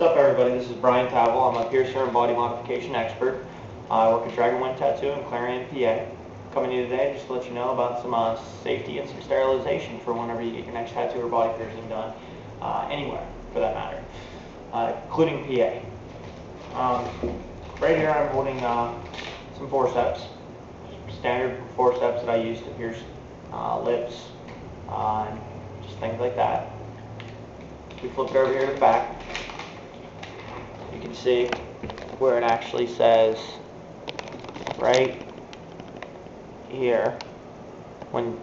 What's up, everybody? This is Brian Tavel. I'm a piercer and body modification expert. I work at Dragon Wind Tattoo in Clarion, PA. Coming to you today just to let you know about some safety and some sterilization for whenever you get your next tattoo or body piercing done, anywhere for that matter, including PA. Right here I'm holding some forceps, standard forceps that I use to pierce lips, and just things like that. We flip it over here to the back. You can see where it actually says right here, when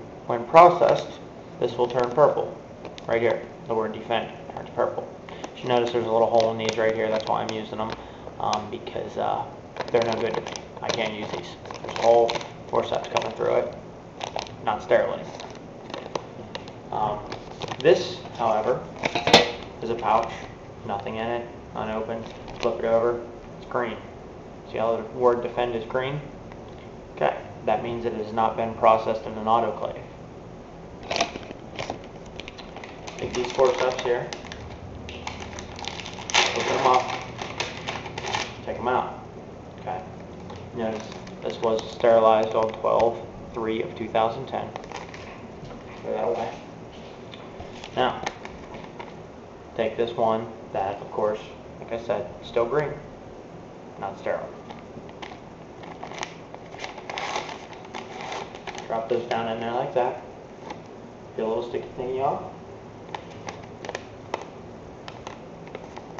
processed, this will turn purple. Right here, the word defend turns purple. You should notice there's a little hole in these right here. That's why I'm using them, because they're no good to me. I can't use these. There's a whole forceps coming through it, not sterilized. This, however, is a pouch, nothing in it, unopened. Flip it over, it's green. See how the word defend is green? Okay, that means it has not been processed in an autoclave. Take these forceps here, open them up, take them out. Okay, notice this was sterilized on 12/3 of 2010. Throw that away. Now, take this one that, of course, like I said, still green, not sterile. Drop those down in there like that. Get a little sticky thingy off.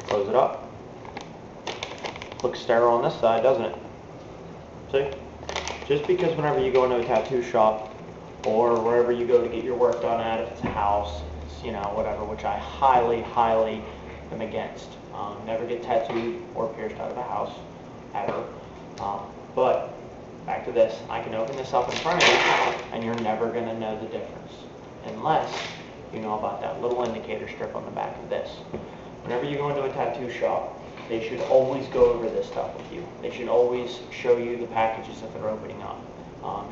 Close it up. Looks sterile on this side, doesn't it? See? Just because whenever you go into a tattoo shop or wherever you go to get your work done at, if it's a house, it's, you know, whatever, which I highly am against. Never get tattooed or pierced out of a house, ever. But back to this, I can open this up in front of you, and you're never going to know the difference, unless you know about that little indicator strip on the back of this. Whenever you go into a tattoo shop, they should always go over this stuff with you. They should always show you the packages that they're opening up,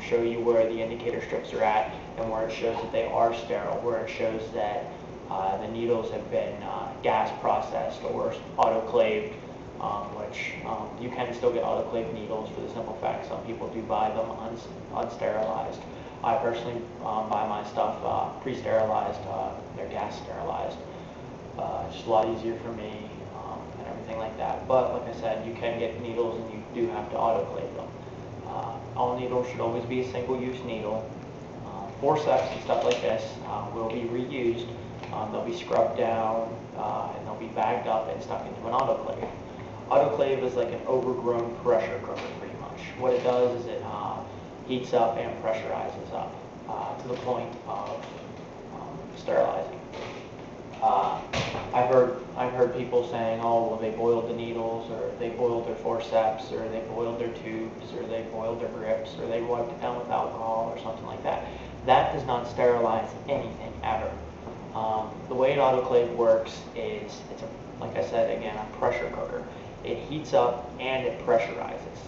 show you where the indicator strips are at, and where it shows that they are sterile, where it shows that the needles have been gas processed or autoclaved, which you can still get autoclaved needles for the simple fact some people do buy them unsterilized. I personally buy my stuff pre-sterilized. They're gas sterilized. It's just a lot easier for me and everything like that. But like I said, you can get needles and you do have to autoclave them. All needles should always be a single-use needle. Forceps and stuff like this will be reused. They'll be scrubbed down and they'll be bagged up and stuck into an autoclave. Autoclave is like an overgrown pressure cooker, pretty much. What it does is it heats up and pressurizes up to the point of sterilizing. I've heard people saying, oh, well, they boiled the needles, or they boiled their forceps, or they boiled their tubes, or they boiled their grips, or they wiped it down with alcohol, or something like that. That does not sterilize anything ever. The way an autoclave works is, it's like I said again, a pressure cooker. It heats up and it pressurizes.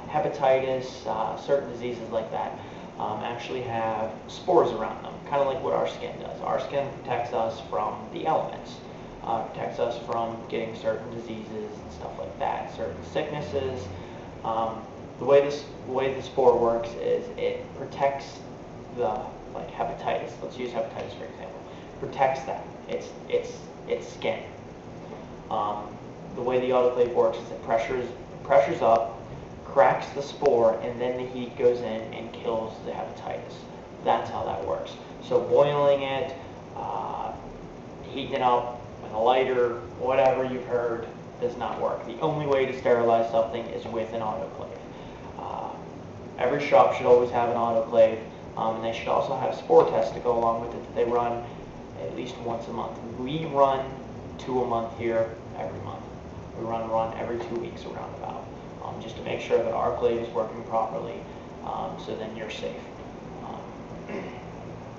Hepatitis, certain diseases like that actually have spores around them, kind of like what our skin does. Our skin protects us from the elements, protects us from getting certain diseases and stuff like that, certain sicknesses. The way the spore works is it protects like hepatitis. Let's use hepatitis for example. Protects that. It's skin. The way the autoclave works is it pressures up, cracks the spore, and then the heat goes in and kills the hepatitis. That's how that works. So boiling it, heating it up with a lighter, whatever you've heard, does not work. The only way to sterilize something is with an autoclave. Every shop should always have an autoclave, and they should also have spore tests to go along with it that they run at least once a month. We run 2 a month here every month. We run every 2 weeks around about, just to make sure that our clave is working properly, so then you're safe.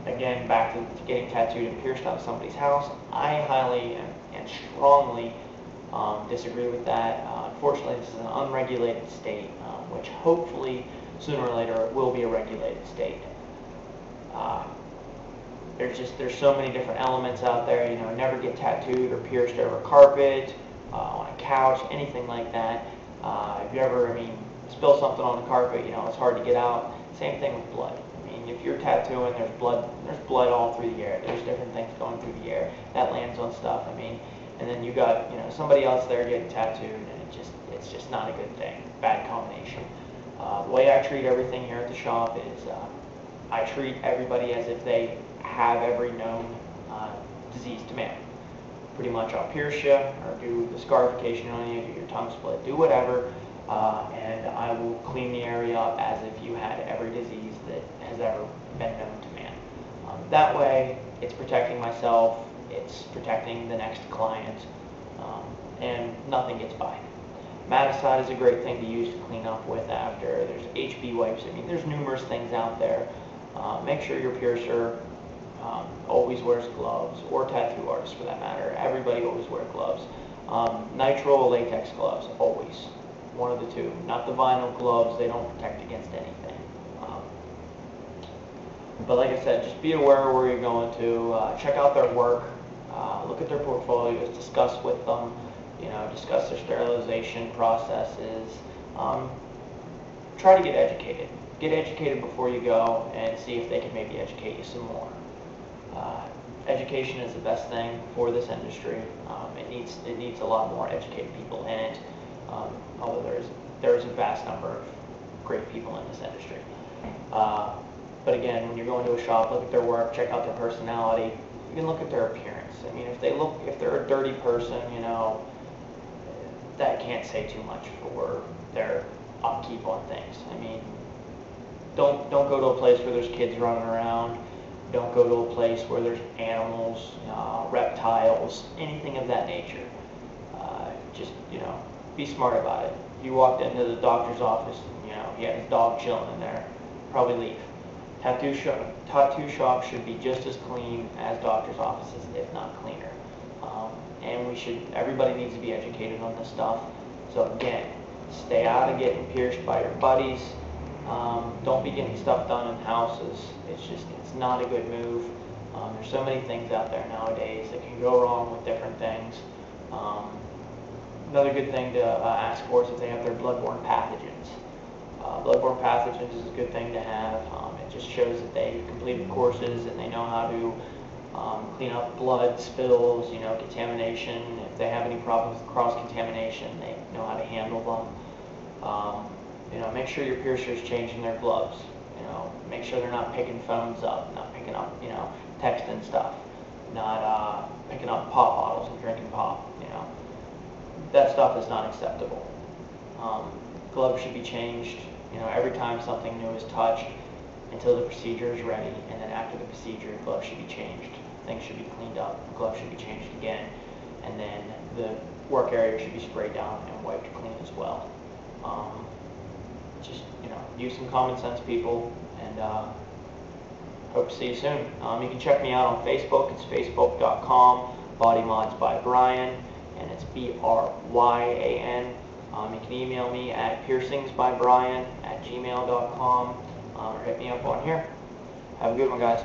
Again, back to getting tattooed and pierced out of somebody's house, I highly and strongly disagree with that. Unfortunately, this is an unregulated state, which hopefully sooner or later it will be a regulated state. There's so many different elements out there. You know, never get tattooed or pierced over carpet. on a couch, anything like that. If you ever, spill something on the carpet, it's hard to get out. Same thing with blood. If you're tattooing, there's blood all through the air. There's different things going through the air that lands on stuff. And then you got somebody else there getting tattooed, and it's just not a good thing. Bad combination. The way I treat everything here at the shop is I treat everybody as if they have every known disease to man. Pretty much I'll pierce you, or do the scarification on you, do your tongue split, do whatever, and I will clean the area up as if you had every disease that has ever been known to man. That way, it's protecting myself, it's protecting the next client, and nothing gets by. Maticide is a great thing to use to clean up with after. There's HB wipes. There's numerous things out there. Make sure your piercer always wears gloves, or tattoo artists for that matter. Everybody always wears gloves. Nitrile or latex gloves, always. One of the two. Not the vinyl gloves, they don't protect against anything. But like I said, just be aware where you're going to. Check out their work. Look at their portfolios, discuss with them, discuss their sterilization processes. Try to get educated. Get educated before you go, and see if they can maybe educate you some more. Education is the best thing for this industry. It needs a lot more educated people in it, although there is a vast number of great people in this industry. But again, when you're going to a shop, look at their work, check out their personality. You can look at their appearance. If they're a dirty person, that can't say too much for their upkeep on things. Don't go to a place where there's kids running around. Don't go to a place where there's animals, reptiles, anything of that nature. Just, be smart about it. If you walked into the doctor's office and, he had his dog chilling in there, probably leave. Tattoo shop should be just as clean as doctor's offices, if not cleaner. And everybody needs to be educated on this stuff. So again, stay out of getting pierced by your buddies. Don't be getting stuff done in houses. It's not a good move. There's so many things out there nowadays that can go wrong with different things. Another good thing to ask for is if they have their bloodborne pathogens. Bloodborne pathogens is a good thing to have. It just shows that they've completed courses and they know how to clean up blood spills, contamination. If they have any problems with cross-contamination, they know how to handle them. Make sure your piercer is changing their gloves. Make sure they're not picking phones up, not picking up, texting stuff, not picking up pop bottles and drinking pop. That stuff is not acceptable. Gloves should be changed, every time something new is touched until the procedure is ready, and then after the procedure, gloves should be changed. Things should be cleaned up, gloves should be changed again, and then the work area should be sprayed down and wiped clean as well. Just, use some common sense, people, and hope to see you soon. You can check me out on Facebook. It's facebook.com, Body Mods by Brian, and it's BRYAN. You can email me at piercingsbybrian@gmail.com, or hit me up on here. Have a good one, guys.